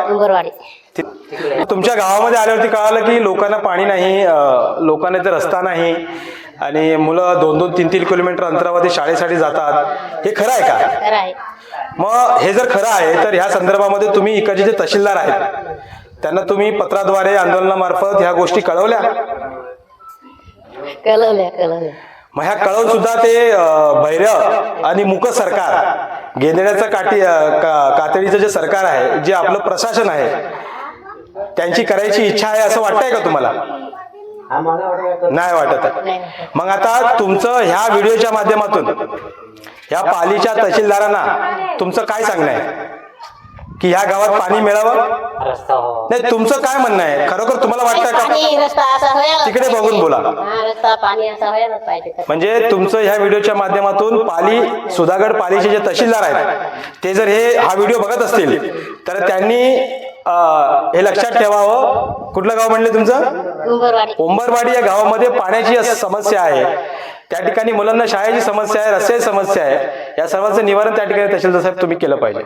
उंबरवाडी. तुमच्या गावामध्ये आल्यावरती कळालं की लोकांना पाणी नाही, लोकांना इथे रस्ता नाही आणि मुलं 2-2, 3-3 किलोमीटर अंतरावरती शाळेसाठी जातात. हे खरं आहे का? खरं आहे. मग हे जर खरं आहे तर ह्या संदर्भामध्ये तुम्ही इकडचे जे तहसीलदार आहेत त्यांना तुम्ही पत्राद्वारे आंदोलनामार्फत ह्या गोष्टी कळवल्या? कळवल्या. मग ह्या कळवून सुद्धा ते भैरव आणि मुक सरकार, गेंदेण्याचं कातडीचं जे सरकार आहे, जे आपलं प्रशासन आहे, त्यांची करायची इच्छा आहे असं वाटतंय का तुम्हाला? नाही वाटत. मग आता तुमचं ह्या व्हिडिओच्या माध्यमातून ह्या पालीच्या तहसीलदारांना तुमचं काय सांगणं आहे की ह्या गावात पाणी मिळावं? नाही, तुमचं काय म्हणणं आहे? खरोखर तुम्हाला वाटतं का? तिकडे बघून बोला. म्हणजे तुमचं ह्या व्हिडिओच्या माध्यमातून पाली, सुधागड पालीचे जे तहसीलदार आहेत ते जर हा व्हिडिओ बघत असतील तर त्यांनी हे लक्षात ठेवावं. कुठलं गाव म्हणले तुमचं? उंबरवाडी. या गावामध्ये पाण्याची समस्या आहे, त्या ठिकाणी मुलांना शाळेची समस्या आहे, रस्त्याची समस्या आहे. या सर्वांचं निवारण त्या ठिकाणी तहसीलदार साहेब तुम्ही केलं पाहिजे.